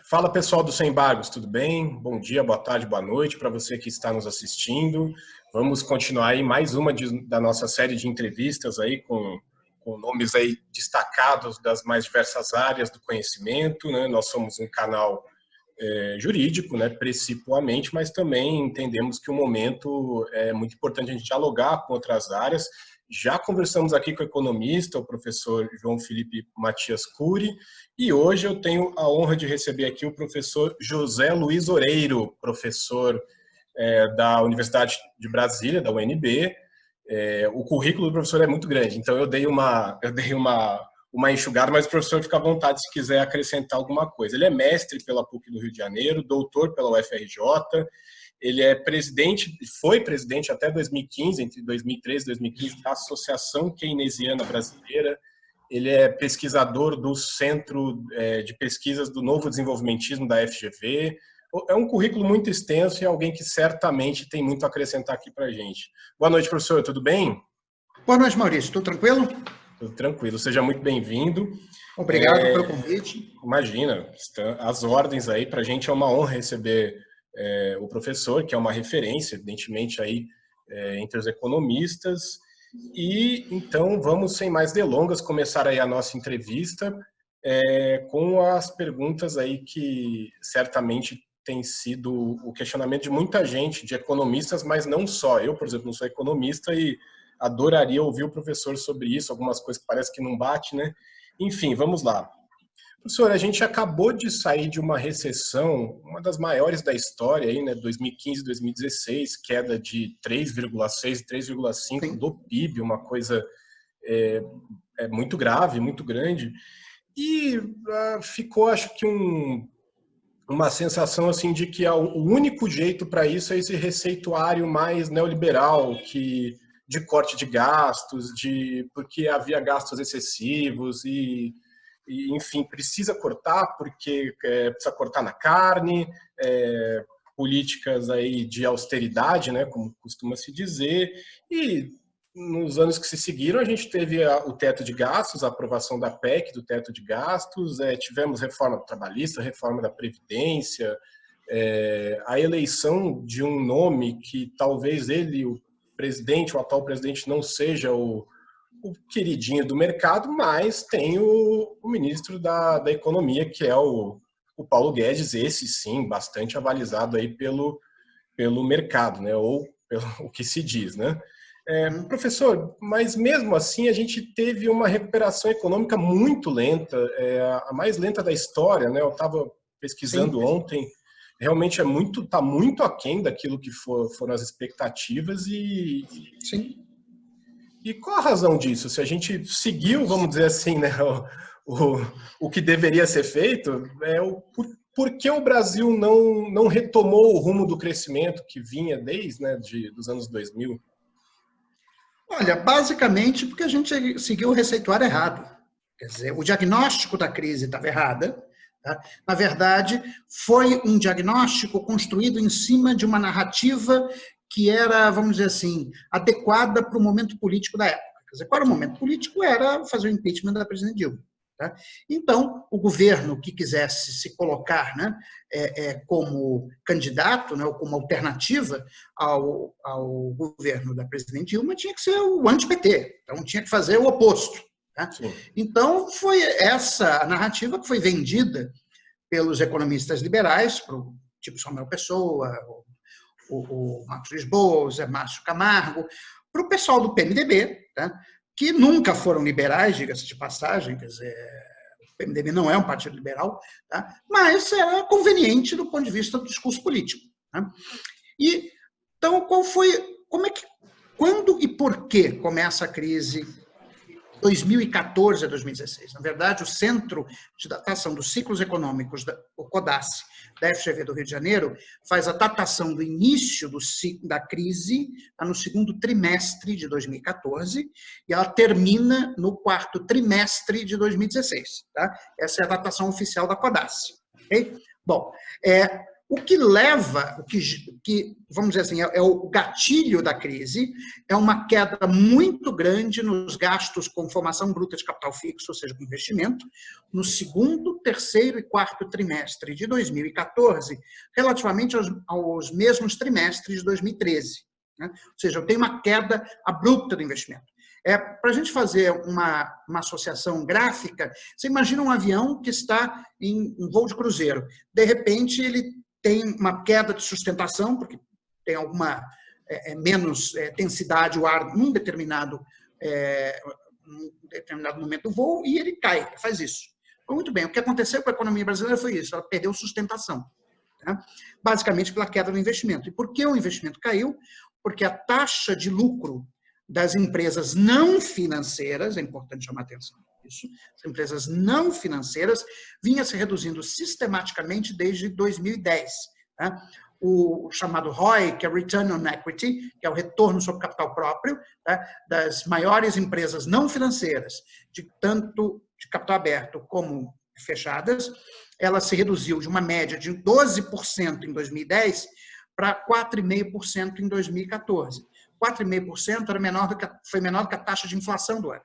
Fala pessoal do Sem Embargos, tudo bem? Bom dia, boa tarde, boa noite para você que está nos assistindo. Vamos continuar aí mais uma da nossa série de entrevistas aí com nomes aí destacados das mais diversas áreas do conhecimento, né? Nós somos um canal jurídico, né, principalmente, mas também entendemos que o momento é muito importante a gente dialogar com outras áreas. Já conversamos aqui com o economista, o professor João Felipe Matias Cury, e hoje eu tenho a honra de receber aqui o professor José Luiz Oreiro, professor da Universidade de Brasília, da UNB. O currículo do professor é muito grande, então eu dei uma enxugada, mas o professor fica à vontade se quiser acrescentar alguma coisa. Ele é mestre pela PUC do Rio de Janeiro, doutor pela UFRJ, ele foi presidente até 2015, entre 2013 e 2015, da Associação Keynesiana Brasileira. Ele é pesquisador do Centro de Pesquisas do Novo Desenvolvimentismo da FGV. É um currículo muito extenso e alguém que certamente tem muito a acrescentar aqui para a gente. Boa noite, professor, tudo bem? Boa noite, Maurício. Tudo tranquilo? Tudo tranquilo. Seja muito bem-vindo. Obrigado pelo convite. Imagina, as ordens aí, para a gente é uma honra receber o professor, que é uma referência, evidentemente, aí, entre os economistas. E, então, vamos, sem mais delongas, começar aí a nossa entrevista com as perguntas aí que certamente tem sido o questionamento de muita gente, de economistas, mas não só. Eu, por exemplo, não sou economista e adoraria ouvir o professor sobre isso, algumas coisas que parece que não bate, né? Enfim, vamos lá. Professor, a gente acabou de sair de uma recessão, uma das maiores da história, aí, né, 2015, 2016, queda de 3,6%, 3,5% do PIB, uma coisa muito grave, muito grande. E ficou, acho que, uma sensação assim, de que o único jeito para isso é esse receituário mais neoliberal, de corte de gastos, porque havia gastos excessivos enfim, precisa cortar porque precisa cortar na carne, políticas aí de austeridade, né, como costuma se dizer, e nos anos que se seguiram a gente teve o teto de gastos, a aprovação da PEC do teto de gastos, tivemos reforma trabalhista, reforma da Previdência, a eleição de um nome que talvez o atual presidente não seja o queridinho do mercado, mas tem o ministro da Economia, que é o Paulo Guedes, esse sim, bastante avalizado aí pelo mercado, né? Ou pelo o que se diz, né? Professor, mas mesmo assim a gente teve uma recuperação econômica muito lenta, a mais lenta da história, né? Eu estava pesquisando ontem, realmente está muito aquém daquilo que foram as expectativas Sim. E qual a razão disso? Se a gente seguiu, vamos dizer assim, né, o que deveria ser feito, por que o Brasil não retomou o rumo do crescimento que vinha desde dos anos 2000? Olha, basicamente porque a gente seguiu o receituário errado. Quer dizer, o diagnóstico da crise estava errado. Tá? Na verdade, foi um diagnóstico construído em cima de uma narrativa que era, vamos dizer assim, adequada para o momento político da época. Quer dizer, qual era o momento político? Era fazer o impeachment da presidente Dilma. Tá? Então, o governo que quisesse se colocar, né, como candidato, né, ou como alternativa ao governo da presidente Dilma, tinha que ser o anti-PT, então tinha que fazer o oposto. Tá? Então, foi essa a narrativa que foi vendida pelos economistas liberais, tipo Samuel Pessoa, o Marcos Lisboa, o Zé Márcio Camargo, para o pessoal do PMDB, tá? Que nunca foram liberais, diga-se de passagem, quer dizer, o PMDB não é um partido liberal, tá? Mas era conveniente do ponto de vista do discurso político. Tá? Então, quando e por que começa a crise 2014 a 2016? Na verdade, o Centro de Datação dos Ciclos Econômicos, o CODACE, da FGV do Rio de Janeiro, faz a datação do início da crise no segundo trimestre de 2014 e ela termina no quarto trimestre de 2016. Tá? Essa é a datação oficial da CODACE. Okay? Bom, o que vamos dizer assim, é o gatilho da crise, é uma queda muito grande nos gastos com formação bruta de capital fixo, ou seja, com investimento, no segundo, terceiro e quarto trimestre de 2014, relativamente aos mesmos trimestres de 2013. Né? Ou seja, eu tenho uma queda abrupta do investimento. Para a gente fazer uma associação gráfica, você imagina um avião que está em um voo de cruzeiro. De repente, ele tem uma queda de sustentação, porque tem alguma menos densidade o ar num determinado momento do voo, e ele cai, ele faz isso. Muito bem, o que aconteceu com a economia brasileira foi isso, ela perdeu sustentação. Tá? Basicamente pela queda do investimento. E por que o investimento caiu? Porque a taxa de lucro das empresas não financeiras, é importante chamar a atenção isso, as empresas não financeiras vinha se reduzindo sistematicamente desde 2010. Tá? O chamado ROI, que é Return on Equity, que é o retorno sobre capital próprio, tá? Das maiores empresas não financeiras, tanto de capital aberto como fechadas, ela se reduziu de uma média de 12% em 2010 para 4,5% em 2014. 4,5% foi menor do que a taxa de inflação do ano.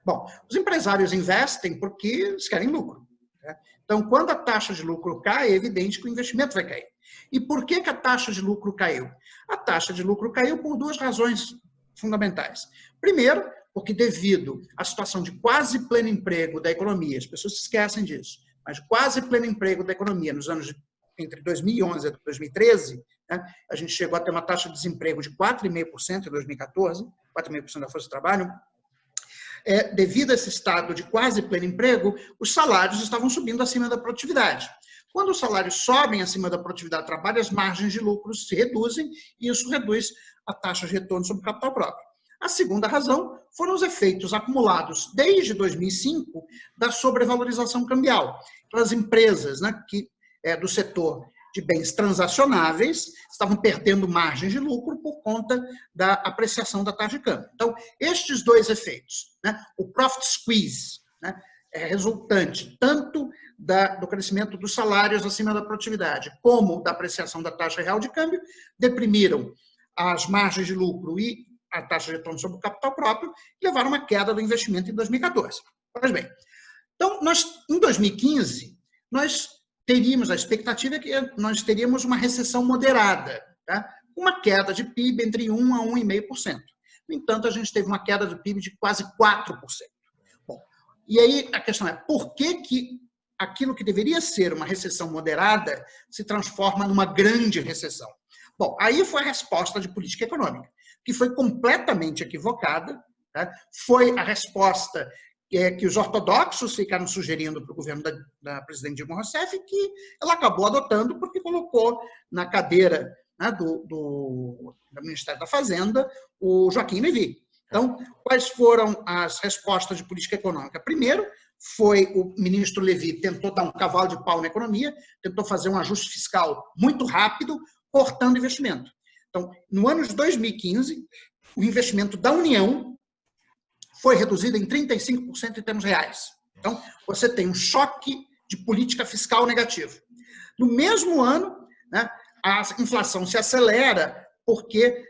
Bom, os empresários investem porque eles querem lucro. Né? Então, quando a taxa de lucro cai, é evidente que o investimento vai cair. E por que a taxa de lucro caiu? A taxa de lucro caiu por duas razões fundamentais. Primeiro, porque devido à situação de quase pleno emprego da economia, as pessoas se esquecem disso, mas quase pleno emprego da economia nos anos entre 2011 e 2013, né, a gente chegou a ter uma taxa de desemprego de 4,5% em 2014, 4,5% da força de trabalho. Devido a esse estado de quase pleno emprego, os salários estavam subindo acima da produtividade. Quando os salários sobem acima da produtividade do trabalho, as margens de lucro se reduzem e isso reduz a taxa de retorno sobre o capital próprio. A segunda razão foram os efeitos acumulados desde 2005 da sobrevalorização cambial. As empresas, né, do setor de bens transacionáveis estavam perdendo margens de lucro por conta da apreciação da taxa de câmbio. Então, estes dois efeitos, né, o profit squeeze, né, é resultante tanto do crescimento dos salários acima da produtividade, como da apreciação da taxa real de câmbio, deprimiram as margens de lucro e a taxa de retorno sobre o capital próprio e levaram a uma queda do investimento em 2014. Pois bem, então, em 2015, nós teríamos, a expectativa é que nós teríamos uma recessão moderada, tá? Uma queda de PIB entre 1% a 1,5%. No entanto, a gente teve uma queda do PIB de quase 4%. Bom, e aí a questão é, por que aquilo que deveria ser uma recessão moderada se transforma numa grande recessão? Bom, aí foi a resposta de política econômica, que foi completamente equivocada, tá? Foi a resposta que os ortodoxos ficaram sugerindo para o governo da presidente Dilma Rousseff, que ela acabou adotando porque colocou na cadeira, né, do Ministério da Fazenda o Joaquim Levy. Então, quais foram as respostas de política econômica? Primeiro, foi o ministro Levy tentou dar um cavalo de pau na economia, tentou fazer um ajuste fiscal muito rápido, cortando investimento. Então, no ano de 2015, o investimento da União foi reduzido em 35% em termos reais. Então, você tem um choque de política fiscal negativo. No mesmo ano, né, a inflação se acelera porque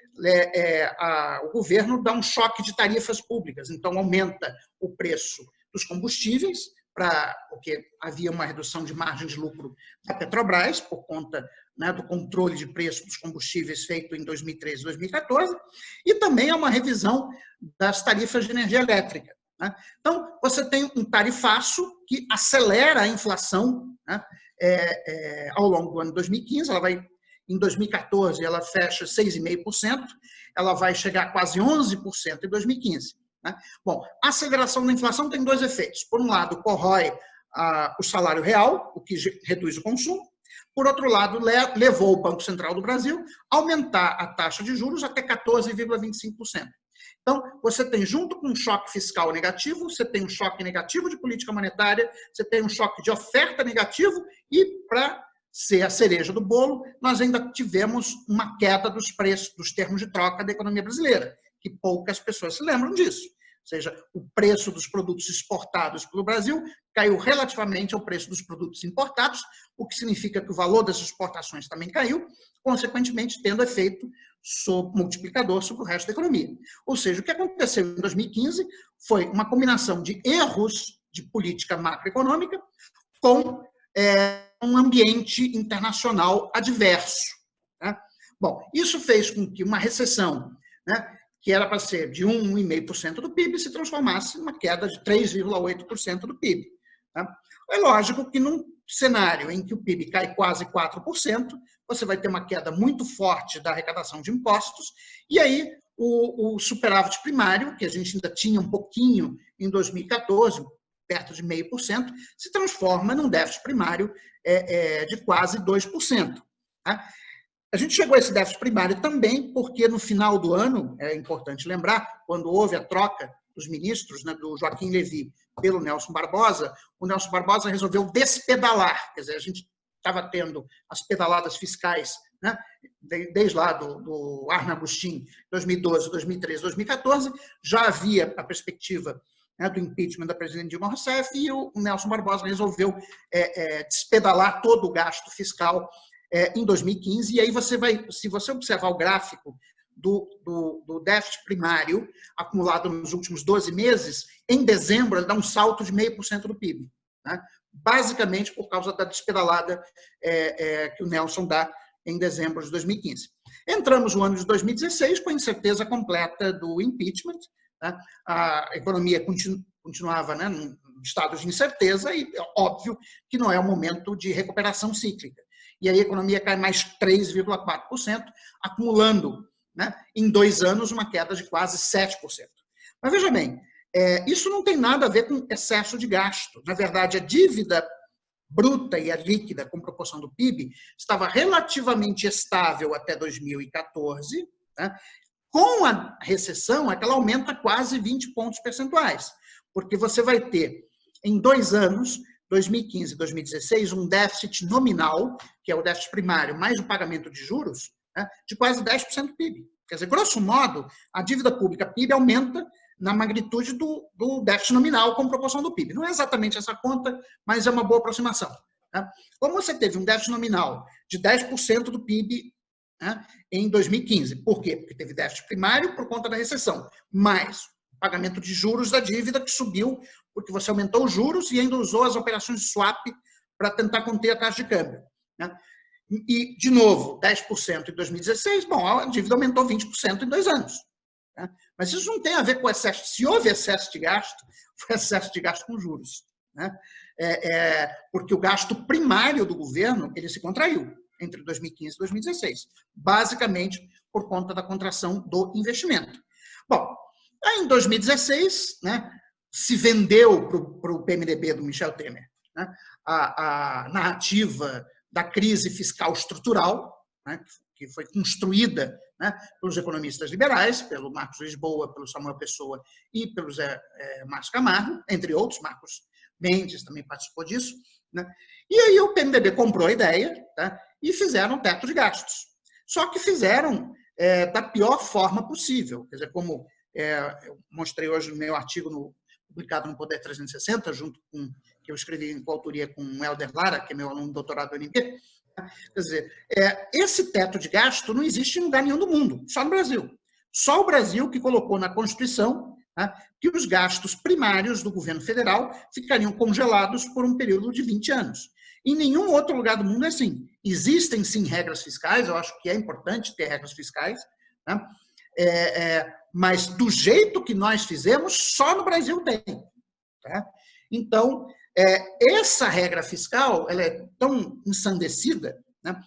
o governo dá um choque de tarifas públicas. Então, aumenta o preço dos combustíveis, porque havia uma redução de margem de lucro da Petrobras, por conta, né, do controle de preço dos combustíveis feito em 2013 e 2014, e também há uma revisão das tarifas de energia elétrica. Né? Então, você tem um tarifaço que acelera a inflação, né, ao longo do ano de 2015, em 2014 ela fecha 6,5%, ela vai chegar a quase 11% em 2015. Né? Bom, a aceleração da inflação tem dois efeitos. Por um lado, corrói o salário real, o que reduz o consumo. Por outro lado, levou o Banco Central do Brasil a aumentar a taxa de juros até 14,25%. Então, você tem, junto com um choque fiscal negativo, você tem um choque negativo de política monetária, você tem um choque de oferta negativo e, para ser a cereja do bolo, nós ainda tivemos uma queda dos preços, dos termos de troca da economia brasileira, que poucas pessoas se lembram disso. seja, o preço dos produtos exportados pelo Brasil caiu relativamente ao preço dos produtos importados, o que significa que o valor das exportações também caiu, consequentemente tendo efeito multiplicador sobre o resto da economia. Ou seja, o que aconteceu em 2015 foi uma combinação de erros de política macroeconômica com um ambiente internacional adverso. Né? Bom, isso fez com que uma recessão, né, que era para ser de 1,5% do PIB, se transformasse numa queda de 3,8% do PIB. Tá? É lógico que num cenário em que o PIB cai quase 4%, você vai ter uma queda muito forte da arrecadação de impostos, e aí o superávit primário, que a gente ainda tinha um pouquinho em 2014, perto de 0,5%, se transforma num déficit primário de quase 2%. Tá? A gente chegou a esse déficit primário também porque, no final do ano, é importante lembrar, quando houve a troca dos ministros, né, do Joaquim Levy pelo Nelson Barbosa, o Nelson Barbosa resolveu despedalar, quer dizer, a gente estava tendo as pedaladas fiscais, né, desde lá do Arno Agostinho, 2012, 2013, 2014, já havia a perspectiva, né, do impeachment da presidente Dilma Rousseff, e o Nelson Barbosa resolveu despedalar todo o gasto fiscal em 2015, e aí você vai, se você observar o gráfico do déficit primário acumulado nos últimos 12 meses, em dezembro ele dá um salto de 0,5% do PIB, né? Basicamente por causa da despedalada que o Nelson dá em dezembro de 2015. Entramos no ano de 2016 com a incerteza completa do impeachment, né? A economia continuava, né, num estado de incerteza e óbvio que não é um momento de recuperação cíclica. E aí a economia cai mais 3,4%, acumulando, né, em 2 anos uma queda de quase 7%. Mas veja bem, isso não tem nada a ver com excesso de gasto. Na verdade, a dívida bruta e a líquida, com proporção do PIB, estava relativamente estável até 2014. Né? Com a recessão, ela aumenta quase 20 pontos percentuais, porque você vai ter, em 2 anos, 2015 e 2016, um déficit nominal, que é o déficit primário, mais o pagamento de juros, né, de quase 10% do PIB. Quer dizer, grosso modo, a dívida pública PIB aumenta na magnitude do déficit nominal com proporção do PIB. Não é exatamente essa conta, mas é uma boa aproximação. Né? Como você teve um déficit nominal de 10% do PIB, né, em 2015, por quê? Porque teve déficit primário por conta da recessão, mas pagamento de juros da dívida que subiu porque você aumentou os juros e ainda usou as operações de swap para tentar conter a taxa de câmbio. Né? E, de novo, 10% em 2016, bom, a dívida aumentou 20% em 2 anos. Né? Mas isso não tem a ver com excesso. Se houve excesso de gasto, foi excesso de gasto com juros. Né? Porque o gasto primário do governo ele se contraiu entre 2015 e 2016, basicamente por conta da contração do investimento. Bom, aí em 2016, né, se vendeu para o PMDB do Michel Temer, né, a narrativa da crise fiscal estrutural, né, que foi construída, né, pelos economistas liberais, pelo Marcos Lisboa, pelo Samuel Pessoa e pelo Márcio Camargo, entre outros, Marcos Mendes também participou disso. Né, e aí o PMDB comprou a ideia, tá, e fizeram um teto de gastos. Só que fizeram da pior forma possível. Quer dizer, como eu mostrei hoje no meu artigo publicado no Poder 360, junto com que eu escrevi em coautoria com o Helder Lara, que é meu aluno de doutorado do UNB. Quer dizer, esse teto de gasto não existe em lugar nenhum do mundo, só no Brasil. Só o Brasil que colocou na Constituição, né, que os gastos primários do governo federal ficariam congelados por um período de 20 anos. Em nenhum outro lugar do mundo é assim. Existem, sim, regras fiscais, eu acho que é importante ter regras fiscais, né? Mas do jeito que nós fizemos, só no Brasil tem. Tá? Então, essa regra fiscal ela é tão ensandecida, né,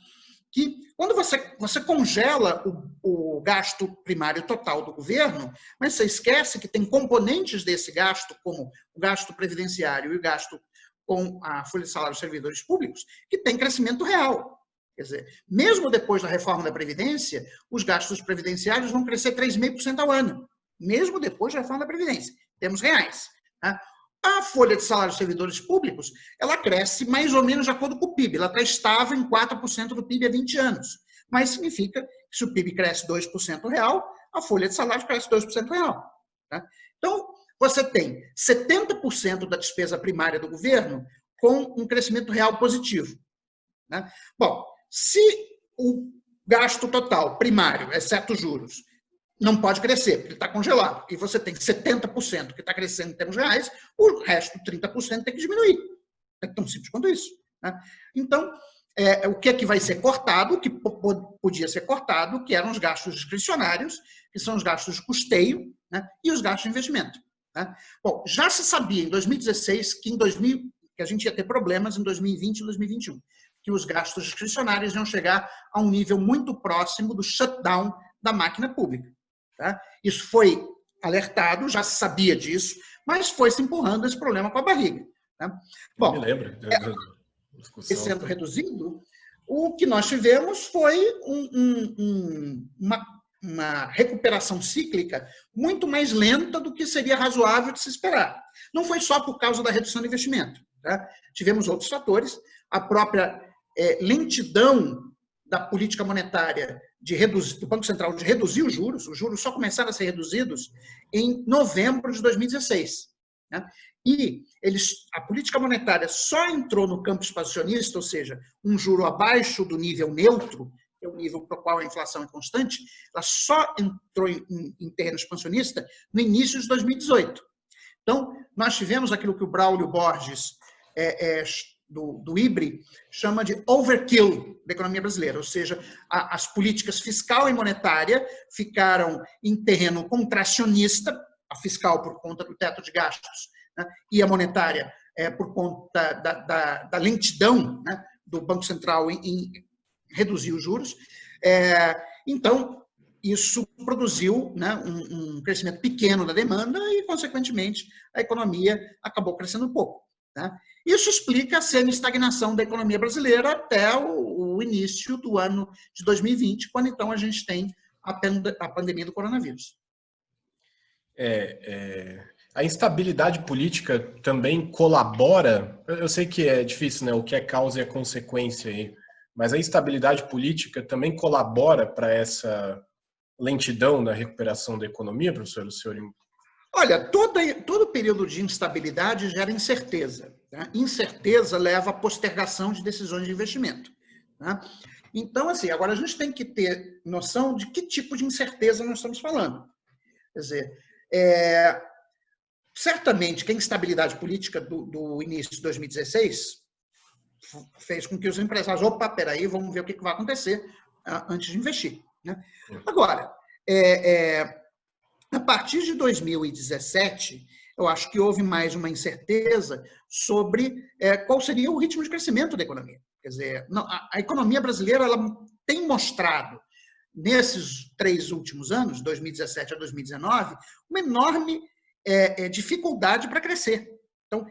que quando você congela o gasto primário total do governo, mas você esquece que tem componentes desse gasto, como o gasto previdenciário e o gasto com a folha de salário dos servidores públicos, que tem crescimento real. Quer dizer, mesmo depois da reforma da Previdência, os gastos previdenciários vão crescer 3,5% ao ano, mesmo depois da reforma da Previdência, em termos reais. Tá? A folha de salário dos servidores públicos, ela cresce mais ou menos de acordo com o PIB, ela está estável em 4% do PIB há 20 anos, mas significa que se o PIB cresce 2% real, a folha de salário cresce 2% real. Tá? Então, você tem 70% da despesa primária do governo com um crescimento real positivo. Né? Bom, se o gasto total primário, exceto juros, não pode crescer, porque ele está congelado, e você tem 70% que está crescendo em termos reais, o resto, 30%, tem que diminuir. É tão simples quanto isso. Né? Então, o que é que vai ser cortado, o que podia ser cortado, que eram os gastos discricionários, que são os gastos de custeio, né, e os gastos de investimento. Né? Bom, já se sabia em 2016 que a gente ia ter problemas em 2020 e 2021, que os gastos discricionários iam chegar a um nível muito próximo do shutdown da máquina pública. Tá? Isso foi alertado, já se sabia disso, mas foi se empurrando esse problema com a barriga. Tá? Bom, me lembro. Sendo reduzido, o que nós tivemos foi uma recuperação cíclica muito mais lenta do que seria razoável de se esperar. Não foi só por causa da redução do investimento. Tá? Tivemos outros fatores, a própria lentidão da política monetária do Banco Central de reduzir os juros só começaram a ser reduzidos em novembro de 2016. Né? E a política monetária só entrou no campo expansionista, ou seja, um juro abaixo do nível neutro, que é o nível para o qual a inflação é constante, ela só entrou em terreno expansionista no início de 2018. Então, nós tivemos aquilo que o Braulio Borges, do IBRE, chama de overkill da economia brasileira, ou seja, as políticas fiscal e monetária ficaram em terreno contracionista, a fiscal por conta do teto de gastos, né, e a monetária por conta da lentidão, né, do Banco Central em reduzir os juros. Então, isso produziu, né, um crescimento pequeno da demanda e, consequentemente, a economia acabou crescendo um pouco. Né? Isso explica a semi-estagnação da economia brasileira até o início do ano de 2020, quando então a gente tem a pandemia do coronavírus. A instabilidade política também colabora, eu sei que é difícil, né, o que é causa e a consequência aí, mas a instabilidade política também colabora para essa lentidão na recuperação da economia, professor? O senhor... Olha, todo período de instabilidade gera incerteza. Né? Incerteza leva à postergação de decisões de investimento. Né? Então, assim, agora a gente tem que ter noção de que tipo de incerteza nós estamos falando. Quer dizer, certamente que a instabilidade política do início de 2016 fez com que os empresários, peraí, vamos ver o que vai acontecer antes de investir. Né? Agora, a partir de 2017, eu acho que houve mais uma incerteza sobre qual seria o ritmo de crescimento da economia. Quer dizer, a economia brasileira ela tem mostrado, nesses 3 últimos anos, 2017 a 2019, uma enorme dificuldade para crescer. Então,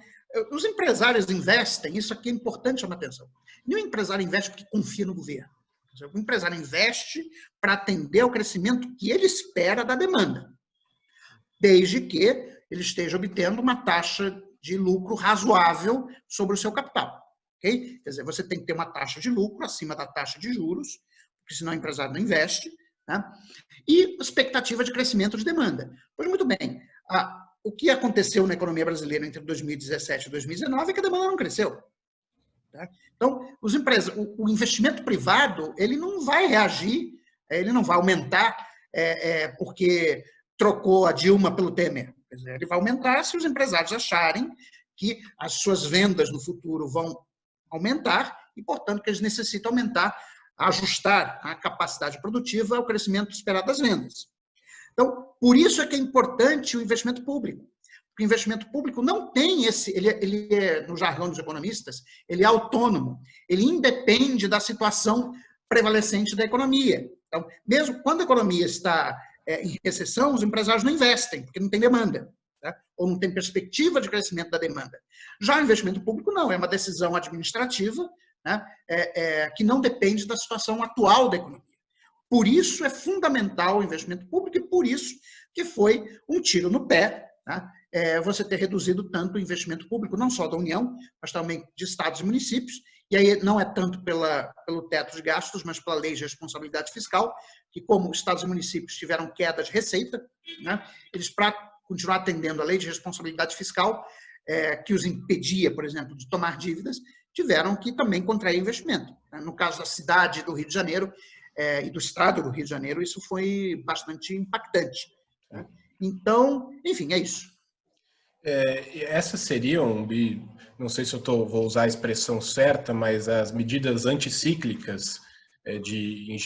os empresários investem, isso aqui é importante chamar atenção. Nenhum empresário investe porque confia no governo. O empresário investe para atender ao crescimento que ele espera da demanda, desde que ele esteja obtendo uma taxa de lucro razoável sobre o seu capital. Okay? Quer dizer, você tem que ter uma taxa de lucro acima da taxa de juros, porque senão o empresário não investe, né? E expectativa de crescimento de demanda. Pois muito bem, o que aconteceu na economia brasileira entre 2017 e 2019 é que a demanda não cresceu. Tá? Então, o investimento privado ele não vai reagir, ele não vai aumentar porque trocou a Dilma pelo Temer. Quer dizer, ele vai aumentar se os empresários acharem que as suas vendas no futuro vão aumentar e, portanto, que eles necessitam ajustar a capacidade produtiva ao crescimento esperado das vendas. Então, por isso é que é importante o investimento público. Porque o investimento público não tem ele é, no jargão dos economistas, ele é autônomo, ele independe da situação prevalecente da economia. Então, mesmo quando a economia está em recessão, os empresários não investem, porque não tem demanda, tá? Ou não tem perspectiva de crescimento da demanda. Já o investimento público não, é uma decisão administrativa, né, que não depende da situação atual da economia. Por isso é fundamental o investimento público e por isso que foi um tiro no pé, né, você ter reduzido tanto o investimento público, não só da União, mas também de estados e municípios, e aí não é tanto pelo teto de gastos, mas pela lei de responsabilidade fiscal, que como estados e municípios tiveram queda de receita, né, eles para continuar atendendo à lei de responsabilidade fiscal, que os impedia, por exemplo, de tomar dívidas, tiveram que também contrair investimento. No caso da cidade do Rio de Janeiro e do estado do Rio de Janeiro, isso foi bastante impactante. Então, enfim, é isso. Essas seriam, não sei se vou usar a expressão certa, mas as medidas anticíclicas de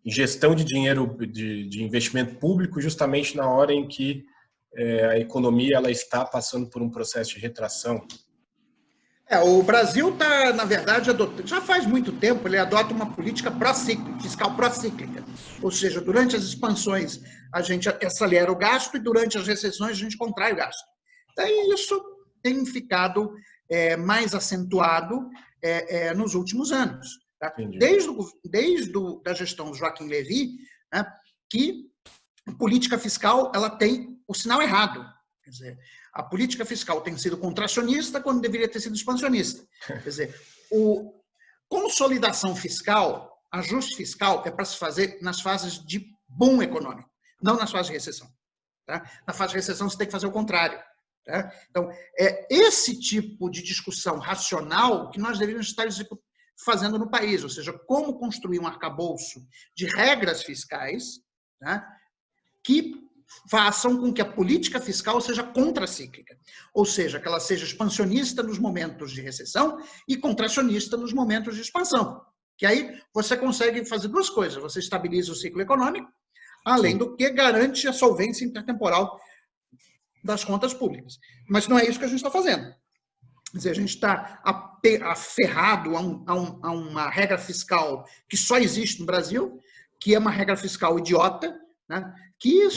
ingestão de dinheiro de investimento público, justamente na hora em que a economia ela está passando por um processo de retração. O Brasil está, na verdade, já faz muito tempo, ele adota uma política fiscal pró-cíclica. Ou seja, durante as expansões a gente acelera o gasto e durante as recessões a gente contrai o gasto. Daí isso tem ficado mais acentuado nos últimos anos. Tá? Desde a gestão do Joaquim Levy, né, que a política fiscal ela tem o sinal errado. Quer dizer, a política fiscal tem sido contracionista quando deveria ter sido expansionista. Quer dizer, consolidação fiscal, ajuste fiscal é para se fazer nas fases de boom econômico, não nas fases de recessão. Tá? Na fase de recessão você tem que fazer o contrário. Tá? Então, é esse tipo de discussão racional que nós deveríamos estar fazendo no país, ou seja, como construir um arcabouço de regras fiscais, tá? Que façam com que a política fiscal seja contracíclica, ou seja, que ela seja expansionista nos momentos de recessão e contracionista nos momentos de expansão. Que aí você consegue fazer duas coisas, você estabiliza o ciclo econômico, além do que garante a solvência intertemporal das contas públicas. Mas não é isso que a gente está fazendo. Quer dizer, a gente está aferrado a uma regra fiscal que só existe no Brasil, que é uma regra fiscal idiota, né? Que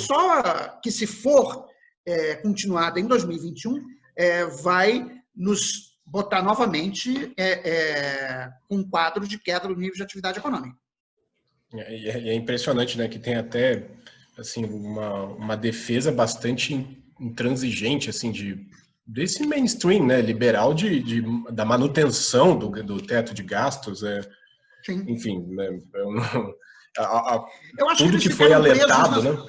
se for continuada em 2021, vai nos botar novamente com um quadro de queda do nível de atividade econômica. É impressionante, né, que tem até assim, uma defesa bastante intransigente assim, desse mainstream, né, liberal da manutenção do teto de gastos. Sim. Enfim, né, eu acho tudo que foi alertado, né?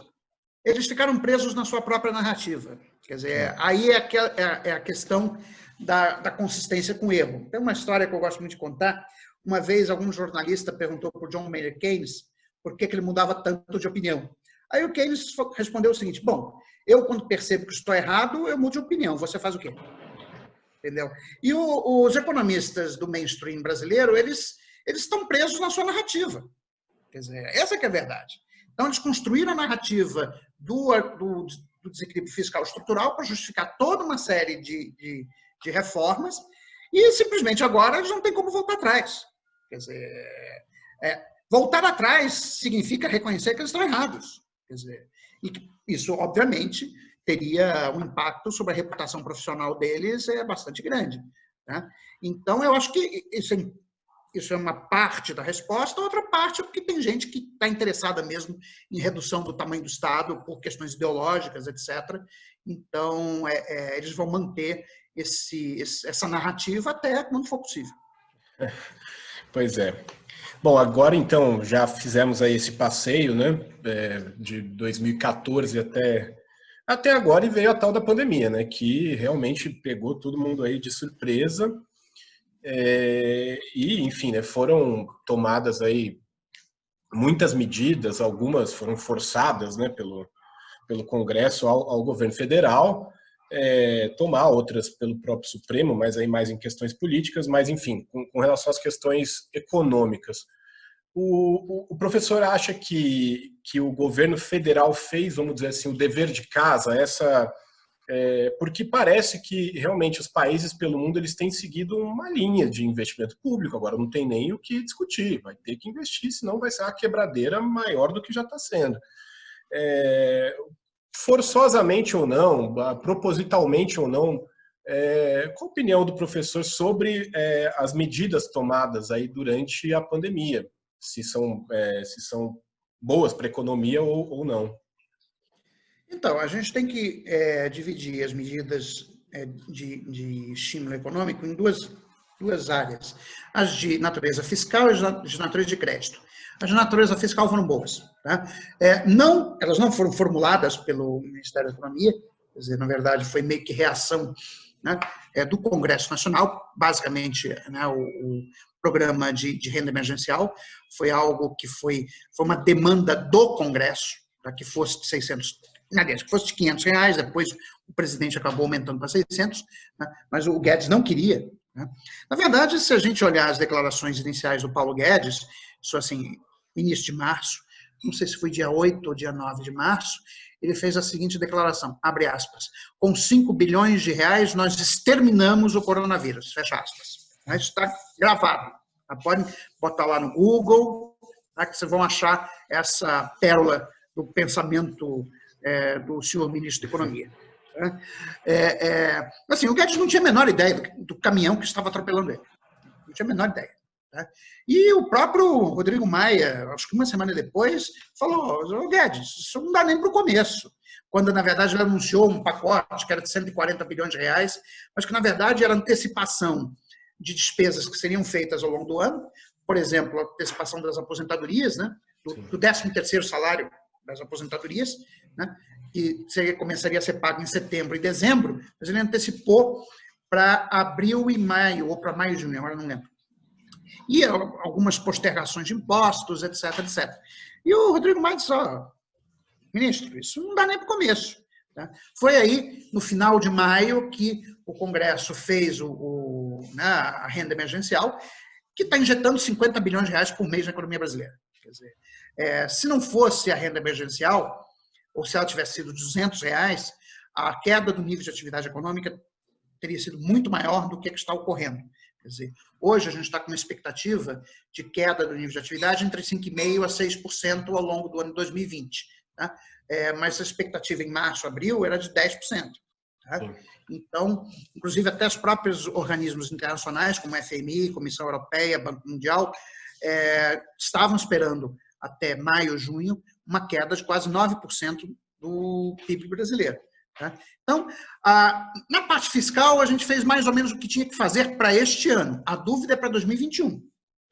Eles ficaram presos na sua própria narrativa. Quer dizer, aí é a questão da consistência com o erro. Tem uma história que eu gosto muito de contar. Uma vez, algum jornalista perguntou para o John Maynard Keynes por que ele mudava tanto de opinião. Aí o Keynes respondeu o seguinte: bom, eu quando percebo que estou errado, eu mudo de opinião. Você faz o quê? Entendeu? E os economistas do mainstream brasileiro, eles estão presos na sua narrativa. Quer dizer, essa que é a verdade. Então, eles construíram a narrativa do desequilíbrio fiscal estrutural para justificar toda uma série de reformas e, simplesmente, agora eles não têm como voltar atrás. Quer dizer, voltar atrás significa reconhecer que eles estão errados. Quer dizer, e isso, obviamente, teria um impacto sobre a reputação profissional deles bastante grande. Né? Então, eu acho que isso é uma parte da resposta, outra parte é porque tem gente que está interessada mesmo em redução do tamanho do Estado por questões ideológicas, etc. Então, eles vão manter essa narrativa até quando for possível. Pois é. Bom, agora então já fizemos aí esse passeio, né, de 2014 até agora, e veio a tal da pandemia, né, que realmente pegou todo mundo aí de surpresa. E, enfim, né, foram tomadas aí muitas medidas, algumas foram forçadas, né, pelo Congresso ao governo federal, tomar, outras pelo próprio Supremo, mas aí mais em questões políticas, mas, enfim, com relação às questões econômicas. O professor acha que o governo federal fez, vamos dizer assim, o dever de casa, porque parece que realmente os países pelo mundo eles têm seguido uma linha de investimento público, agora não tem nem o que discutir, vai ter que investir, senão vai ser uma quebradeira maior do que já está sendo. Forçosamente ou não, propositalmente ou não, qual a opinião do professor sobre as medidas tomadas aí durante a pandemia? Se são boas para a economia ou não? Então, a gente tem que dividir as medidas de estímulo econômico em duas áreas. As de natureza fiscal e as de natureza de crédito. as de natureza fiscal foram boas. Tá? Elas não foram formuladas pelo Ministério da Economia, quer dizer, na verdade, foi meio que reação, né, do Congresso Nacional, basicamente, né, o programa de renda emergencial foi algo que foi uma demanda do Congresso, para que fosse de 600, aliás, que fosse de R$500, depois o presidente acabou aumentando para 600, né, mas o Guedes não queria. Né. Na verdade, se a gente olhar as declarações iniciais do Paulo Guedes, isso assim, início de março, não sei se foi dia 8 ou dia 9 de março, ele fez a seguinte declaração, abre aspas, com 5 bilhões de reais nós exterminamos o coronavírus, fecha aspas. Isso está gravado. Podem botar lá no Google, tá, que vocês vão achar essa pérola do pensamento do senhor ministro da Economia. Assim, o Guedes não tinha a menor ideia do caminhão que estava atropelando ele. Não tinha a menor ideia. Tá? E o próprio Rodrigo Maia, acho que uma semana depois, falou, Guedes, isso não dá nem para o começo. Quando, na verdade, ele anunciou um pacote que era de 140 bilhões de reais, mas que, na verdade, era antecipação de despesas que seriam feitas ao longo do ano, por exemplo, a antecipação das aposentadorias, né, do 13º salário das aposentadorias, né, que começaria a ser pago em setembro e dezembro, mas ele antecipou para abril e maio, ou para maio e junho, agora não lembro. E algumas postergações de impostos, etc, etc. E o Rodrigo Maia disse, ministro, isso não dá nem para o começo. Tá? Foi aí, no final de maio, que o Congresso fez a renda emergencial, que está injetando 50 bilhões de reais por mês na economia brasileira. Quer dizer, se não fosse a renda emergencial, ou se ela tivesse sido 200 reais, a queda do nível de atividade econômica teria sido muito maior do que está ocorrendo. Quer dizer, hoje a gente está com uma expectativa de queda do nível de atividade entre 5,5% a 6% ao longo do ano de 2020. Tá? Mas a expectativa em março, abril, era de 10%. Tá? Então, inclusive até os próprios organismos internacionais, como a FMI, Comissão Europeia, Banco Mundial, estavam esperando até maio, junho, uma queda de quase 9% do PIB brasileiro. Tá? Então, na parte fiscal, a gente fez mais ou menos o que tinha que fazer para este ano. A dúvida é para 2021.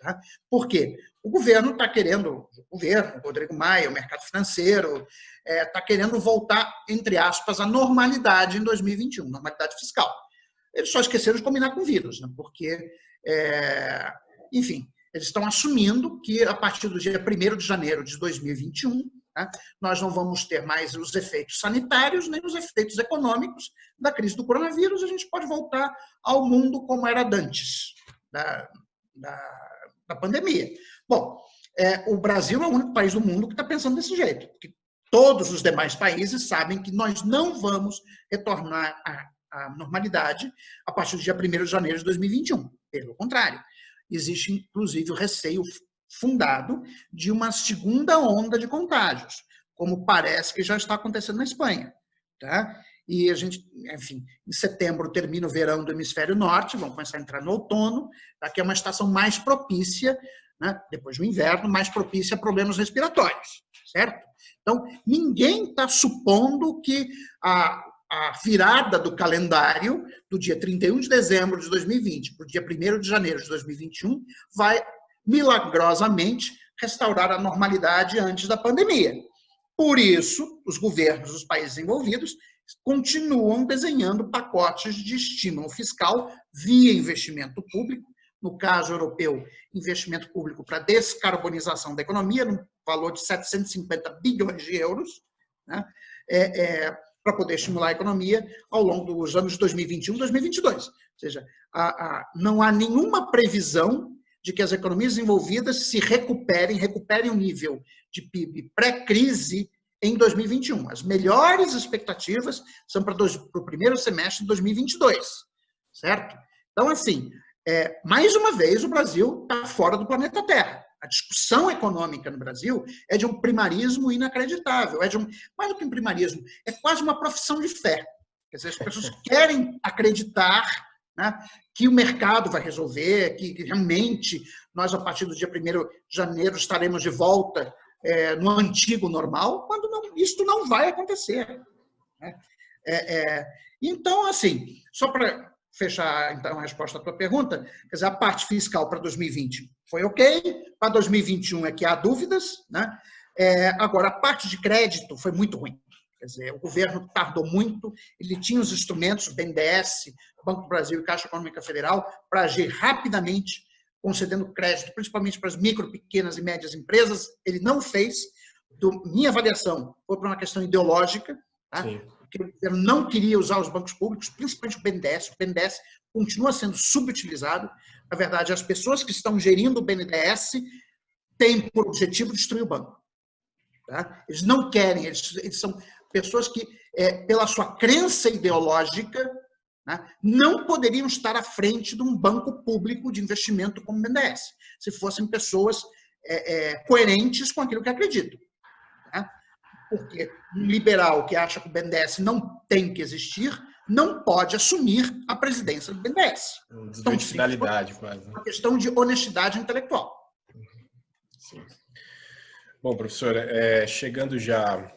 Tá? Por quê? O governo está querendo, o Rodrigo Maia, o mercado financeiro, está querendo voltar, entre aspas, à normalidade em 2021, normalidade fiscal. Eles só esqueceram de combinar com o vírus, né? Porque, enfim, eles estão assumindo que a partir do dia 1º de janeiro de 2021, tá, nós não vamos ter mais os efeitos sanitários nem os efeitos econômicos da crise do coronavírus, a gente pode voltar ao mundo como era antes da pandemia. Bom, o Brasil é o único país do mundo que está pensando desse jeito, porque todos os demais países sabem que nós não vamos retornar à normalidade a partir do dia 1º de janeiro de 2021. Pelo contrário, existe, inclusive, o receio fundado de uma segunda onda de contágios, como parece que já está acontecendo na Espanha. Tá? E a gente, enfim, em setembro termina o verão do hemisfério norte, vamos começar a entrar no outono, tá? Que é uma estação mais propícia, né? Depois do inverno, mais propícia a problemas respiratórios, certo? Então, ninguém está supondo que a virada do calendário do dia 31 de dezembro de 2020 para o dia 1º de janeiro de 2021 vai milagrosamente restaurar a normalidade antes da pandemia. Por isso, os governos dos países envolvidos continuam desenhando pacotes de estímulo fiscal via investimento público, no caso europeu, investimento público para descarbonização da economia, no valor de 750 bilhões de euros, né, para poder estimular a economia ao longo dos anos de 2021 e 2022. Ou seja, não há nenhuma previsão de que as economias envolvidas se recuperem o nível de PIB pré-crise em 2021. As melhores expectativas são para o primeiro semestre de 2022, certo? Então, assim, mais uma vez, o Brasil está fora do planeta Terra. A discussão econômica no Brasil é de um primarismo inacreditável, mais do que um primarismo, é quase uma profissão de fé. Quer dizer, as pessoas querem acreditar, né, que o mercado vai resolver, que realmente nós, a partir do dia 1º de janeiro, estaremos de volta no antigo normal, quando isso não vai acontecer. Né? Então, assim, só para fechar, então, a resposta à tua pergunta, quer dizer, a parte fiscal para 2020 foi ok, para 2021 é que há dúvidas, né? Agora, a parte de crédito foi muito ruim. Quer dizer, o governo tardou muito, ele tinha os instrumentos, o BNDES, Banco do Brasil e Caixa Econômica Federal, para agir rapidamente, concedendo crédito, principalmente para as micro, pequenas e médias empresas. Ele não fez. Minha avaliação foi por uma questão ideológica, tá? Porque o governo não queria usar os bancos públicos, principalmente o BNDES. O BNDES continua sendo subutilizado. Na verdade, as pessoas que estão gerindo o BNDES têm por objetivo destruir o banco. Tá? Eles não querem, eles são pessoas que, pela sua crença ideológica, né, não poderiam estar à frente de um banco público de investimento como o BNDES, se fossem pessoas coerentes com aquilo que acreditam. Tá? Porque um liberal que acha que o BNDES não tem que existir, não pode assumir a presidência do BNDES. Desverticalidade, quase. Uma questão de honestidade intelectual. Sim. Bom, professor, chegando já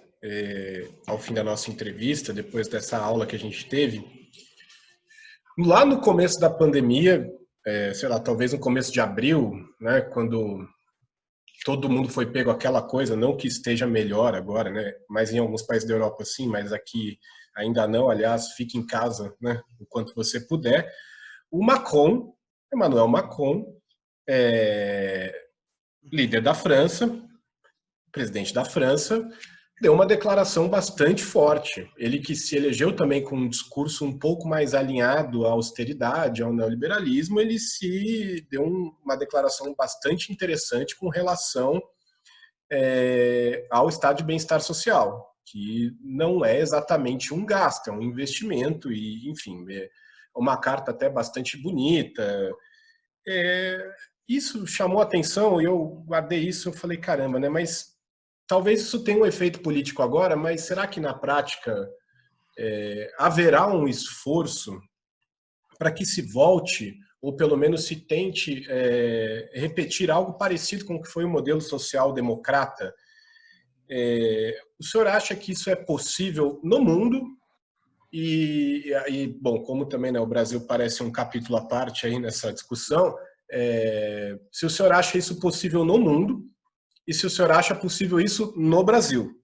ao fim da nossa entrevista, depois dessa aula que a gente teve, lá no começo da pandemia, sei lá, talvez no começo de abril, né, quando todo mundo foi pego aquela coisa, não que esteja melhor agora, né, mas em alguns países da Europa sim, mas aqui ainda não, aliás, fique em casa, né, enquanto você puder. O Macron, Emmanuel Macron, líder da França, presidente da França, deu uma declaração bastante forte. Ele que se elegeu também com um discurso um pouco mais alinhado à austeridade, ao neoliberalismo, ele se deu uma declaração bastante interessante com relação ao estado de bem-estar social, que não é exatamente um gasto, é um investimento e, enfim, é uma carta até bastante bonita. Isso chamou a atenção e eu guardei isso, eu falei, caramba, né? Mas talvez isso tenha um efeito político agora, mas será que na prática haverá um esforço para que se volte, ou pelo menos se tente repetir algo parecido com o que foi o modelo social-democrata? O senhor acha que isso é possível no mundo? E bom, como também, né, o Brasil parece um capítulo à parte aí nessa discussão, se o senhor acha isso possível no mundo, e se o senhor acha possível isso no Brasil.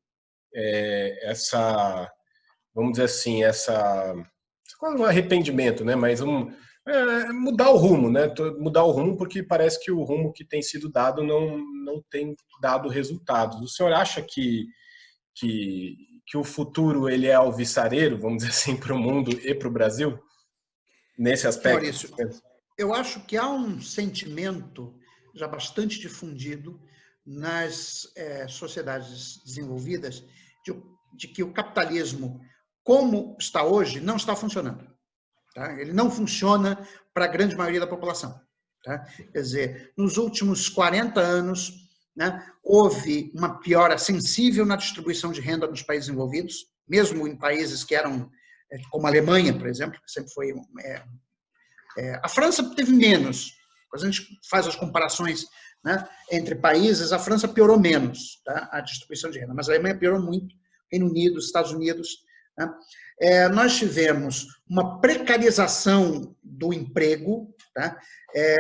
Vamos dizer assim, quase um arrependimento, né? Mas mudar o rumo, né? Mudar o rumo porque parece que o rumo que tem sido dado não tem dado resultados. O senhor acha que o futuro ele é alvissareiro, vamos dizer assim, para o mundo e para o Brasil? Nesse aspecto? Maurício, eu acho que há um sentimento já bastante difundido nas sociedades desenvolvidas de que o capitalismo, como está hoje, não está funcionando. Tá? Ele não funciona para a grande maioria da população. Tá? Quer dizer, nos últimos 40 anos, né, houve uma piora sensível na distribuição de renda nos países envolvidos, mesmo em países que eram, como a Alemanha, por exemplo, que sempre foi... a França teve menos. Quando a gente faz as comparações, né, entre países, a França piorou menos, tá, a distribuição de renda, mas a Alemanha piorou muito, Reino Unido, Estados Unidos. Né? Nós tivemos uma precarização do emprego, tá?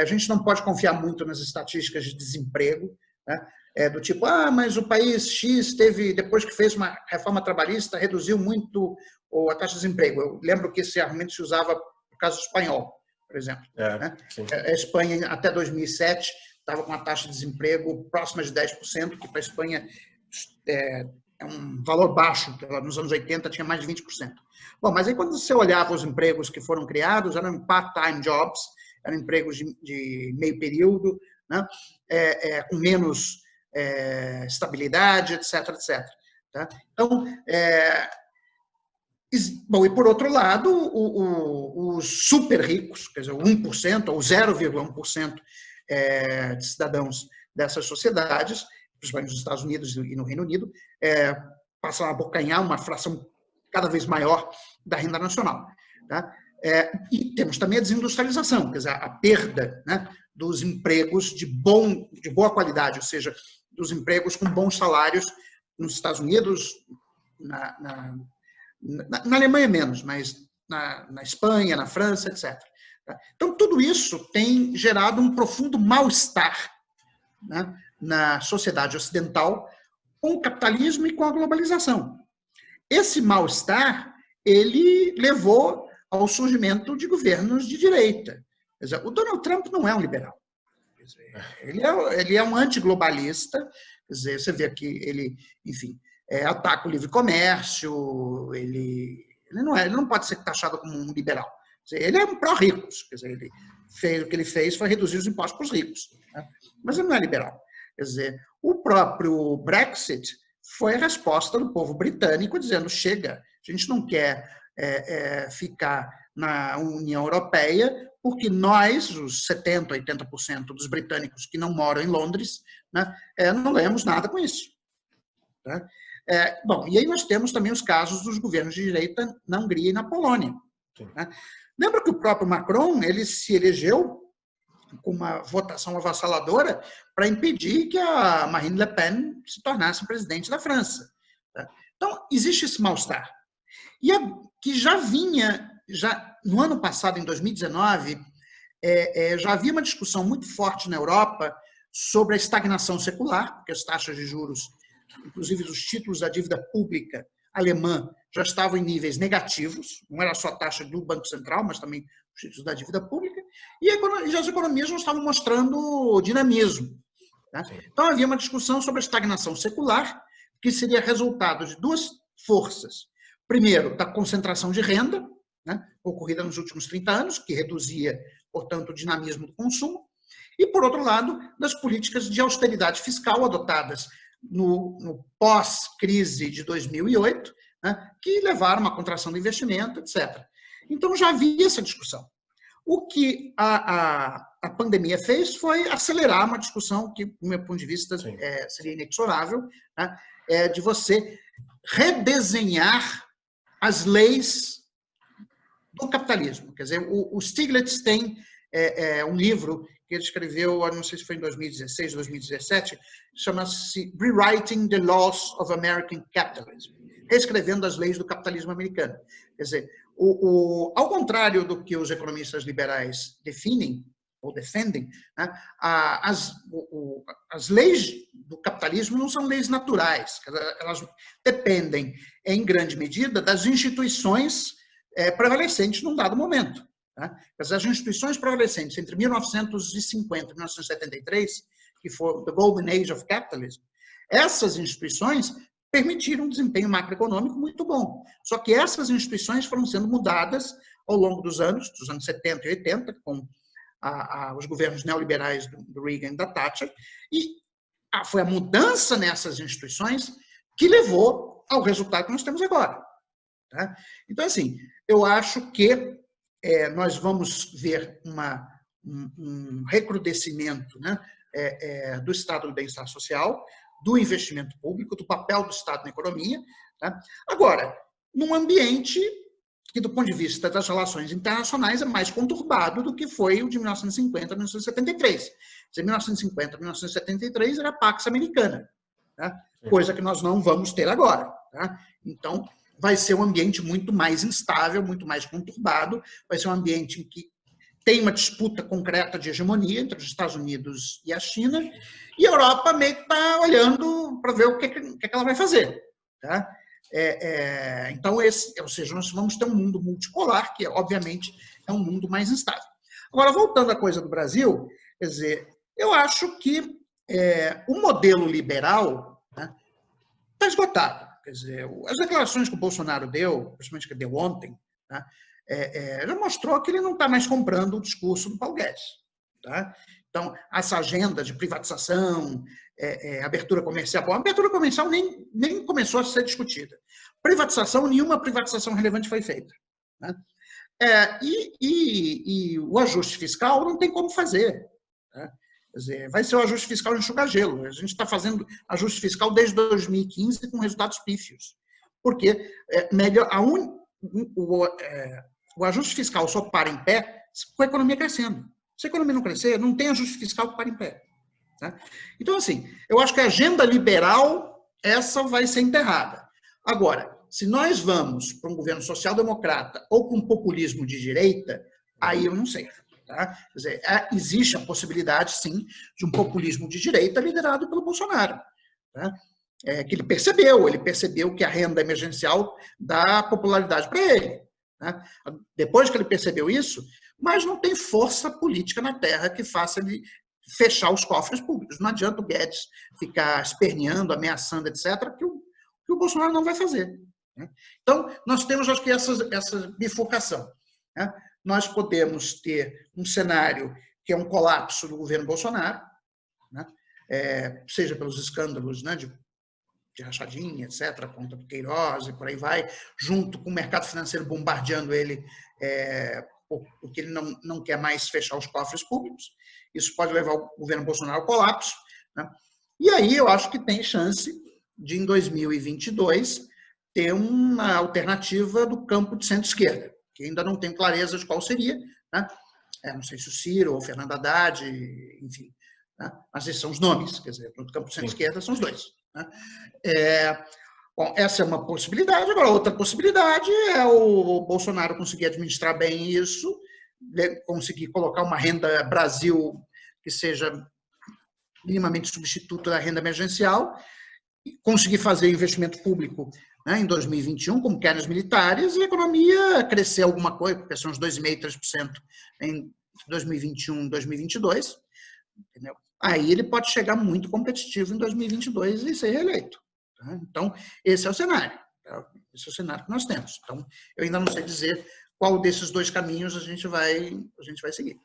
A gente não pode confiar muito nas estatísticas de desemprego, né? Do tipo, mas o país X teve, depois que fez uma reforma trabalhista, reduziu muito a taxa de desemprego. Eu lembro que esse argumento se usava no caso espanhol, por exemplo. Né? A Espanha, até 2007, estava com uma taxa de desemprego próxima de 10%, que para a Espanha é um valor baixo, nos anos 80 tinha mais de 20%. Bom, mas aí quando você olhava os empregos que foram criados, eram part-time jobs, eram empregos de meio período, né? Com menos estabilidade, etc, etc. Tá? Então, bom, e por outro lado, os super ricos, quer dizer, o 1% ou 0,1% de cidadãos dessas sociedades, principalmente nos Estados Unidos e no Reino Unido, passam a abocanhar uma fração cada vez maior da renda nacional. Tá? E temos também a desindustrialização, quer dizer, a perda, né, dos empregos de boa qualidade, ou seja, dos empregos com bons salários nos Estados Unidos, na Alemanha menos, mas na Espanha, na França, etc. Então, tudo isso tem gerado um profundo mal-estar, né, na sociedade ocidental com o capitalismo e com a globalização. Esse mal-estar, ele levou ao surgimento de governos de direita. Quer dizer, o Donald Trump não é um liberal. Quer dizer, ele é um antiglobalista. Quer dizer, você vê que ele, enfim, ataca o livre comércio, ele não pode ser taxado como um liberal. Quer dizer, ele é um pró-ricos. Quer dizer, o que ele fez foi reduzir os impostos para os ricos. Né? Mas ele não é liberal. Quer dizer, o próprio Brexit foi a resposta do povo britânico dizendo: chega, a gente não quer ficar na União Europeia, porque nós, os 70%, 80% dos britânicos que não moram em Londres, né, não ganhamos nada com isso. Tá? Bom, e aí nós temos também os casos dos governos de direita na Hungria e na Polônia. Né? Lembra que o próprio Macron, ele se elegeu com uma votação avassaladora para impedir que a Marine Le Pen se tornasse presidente da França. Tá? Então, existe esse mal-estar. E que já vinha, no ano passado, em 2019, já havia uma discussão muito forte na Europa sobre a estagnação secular, porque as taxas de juros, inclusive os títulos da dívida pública alemã, já estavam em níveis negativos, não era só a taxa do Banco Central, mas também os títulos da dívida pública, e as economias não estavam mostrando dinamismo. Tá? Então, havia uma discussão sobre a estagnação secular, que seria resultado de duas forças. Primeiro, da concentração de renda, né, ocorrida nos últimos 30 anos, que reduzia, portanto, o dinamismo do consumo, e, por outro lado, das políticas de austeridade fiscal adotadas no pós-crise de 2008, né, que levaram a uma contração do investimento, etc. Então, já havia essa discussão. O que a pandemia fez foi acelerar uma discussão que, do meu ponto de vista, seria inexorável, né, de você redesenhar as leis do capitalismo. Quer dizer, o Stiglitz tem um livro que ele escreveu, não sei se foi em 2016, 2017, chama-se Rewriting the Laws of American Capitalism, reescrevendo as leis do capitalismo americano. Quer dizer, ao contrário do que os economistas liberais definem ou defendem, né, as leis do capitalismo não são leis naturais, elas dependem, em grande medida, das instituições prevalecentes num dado momento. Tá? As instituições prevalecentes entre 1950 e 1973, que foi the Golden Age of Capitalism, essas instituições permitiram um desempenho macroeconômico muito bom. Só que essas instituições foram sendo mudadas ao longo dos anos 70 e 80, com os governos neoliberais do Reagan e da Thatcher, e foi a mudança nessas instituições que levou ao resultado que nós temos agora. Tá? Então, assim, eu acho que nós vamos ver um recrudescimento, né, do estado do bem-estar social, do investimento público, do papel do Estado na economia. Tá? Agora, num ambiente que, do ponto de vista das relações internacionais, é mais conturbado do que foi o de 1950 a 1973. De 1950 a 1973 era a Pax Americana, tá? Coisa que nós não vamos ter agora. Tá? Então, vai ser um ambiente muito mais instável, muito mais conturbado, vai ser um ambiente em que tem uma disputa concreta de hegemonia entre os Estados Unidos e a China, e a Europa meio que está olhando para ver o que ela vai fazer. Tá? Então, ou seja, nós vamos ter um mundo multipolar, que, obviamente, é um mundo mais instável. Agora, voltando à coisa do Brasil, quer dizer, eu acho que o modelo liberal está esgotado. Quer dizer, as declarações que o Bolsonaro deu, principalmente que deu ontem, tá, já mostrou que ele não está mais comprando o discurso do Paulo Guedes. Tá? Então, essa agenda de privatização, abertura comercial, bom, a abertura comercial nem começou a ser discutida. Privatização, nenhuma privatização relevante foi feita. Né? E o ajuste fiscal não tem como fazer. Tá? Quer dizer, vai ser o ajuste fiscal enxuga-gelo. A gente está fazendo ajuste fiscal desde 2015 com resultados pífios. Porque o ajuste fiscal só para em pé com a economia crescendo. Se a economia não crescer, não tem ajuste fiscal que para em pé. Tá? Então, assim, eu acho que a agenda liberal, essa vai ser enterrada. Agora, se nós vamos para um governo social-democrata ou para um populismo de direita, aí eu não sei. Tá? Quer dizer, existe a possibilidade, sim, de um populismo de direita liderado pelo Bolsonaro. Tá? Que ele percebeu que a renda emergencial dá popularidade para ele. Tá? Depois que ele percebeu isso, mas não tem força política na Terra que faça ele fechar os cofres públicos. Não adianta o Guedes ficar esperneando, ameaçando, etc., que o Bolsonaro não vai fazer. Né? Então, nós temos, acho que, essa bifurcação. Né? Nós podemos ter um cenário que é um colapso do governo Bolsonaro, né? Seja pelos escândalos, né, de rachadinha, etc., contra o Queiroz e por aí vai, junto com o mercado financeiro bombardeando ele, porque ele não quer mais fechar os cofres públicos. Isso pode levar o governo Bolsonaro ao colapso. Né? E aí eu acho que tem chance de, em 2022, ter uma alternativa do campo de centro-esquerda, que ainda não tenho clareza de qual seria. Né? Não sei se o Ciro ou o Fernando Haddad, enfim. Né? Mas esses são os nomes, quer dizer, do campo de centro-esquerda são os dois. Né? Bom, essa é uma possibilidade. Agora, outra possibilidade é o Bolsonaro conseguir administrar bem isso, conseguir colocar uma renda Brasil que seja minimamente substituto da renda emergencial, conseguir fazer investimento público, né, em 2021, como querem os militares, e a economia crescer alguma coisa, porque são uns 2,5%, 3% em 2021, 2022. Entendeu? Aí ele pode chegar muito competitivo em 2022 e ser reeleito. Tá? Então, esse é o cenário. Tá? Esse é o cenário que nós temos. Então, eu ainda não sei dizer qual desses dois caminhos a gente vai seguir.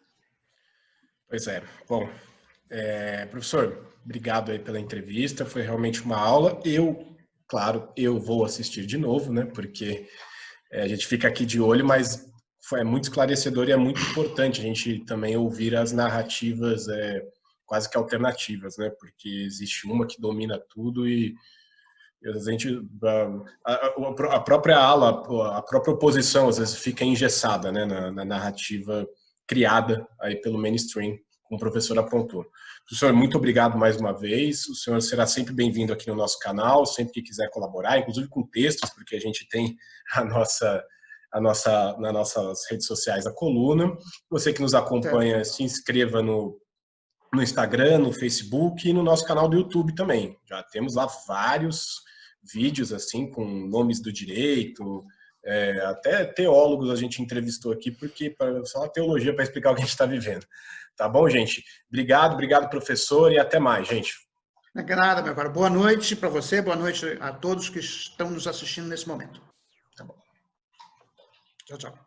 Pois é. Bom, professor, obrigado aí pela entrevista. Foi realmente uma aula. Claro, eu vou assistir de novo, né? Porque a gente fica aqui de olho, mas é muito esclarecedor e é muito importante a gente também ouvir as narrativas quase que alternativas, né? Porque existe uma que domina tudo e a própria ala, a própria oposição às vezes fica engessada, né, na narrativa criada aí pelo mainstream, como o professor apontou. Professor, muito obrigado mais uma vez. O senhor será sempre bem-vindo aqui no nosso canal, sempre que quiser colaborar, inclusive com textos, porque a gente tem nas nossas redes sociais a coluna. Você que nos acompanha, se inscreva no Instagram, no Facebook e no nosso canal do YouTube também. Já temos lá vários vídeos assim com nomes do direito, até teólogos a gente entrevistou aqui, porque só a teologia para explicar o que a gente está vivendo. Tá bom, gente? Obrigado, professor, e até mais, gente. Não é nada, meu caro. Boa noite para você, boa noite a todos que estão nos assistindo nesse momento. Tá bom. Tchau, tchau.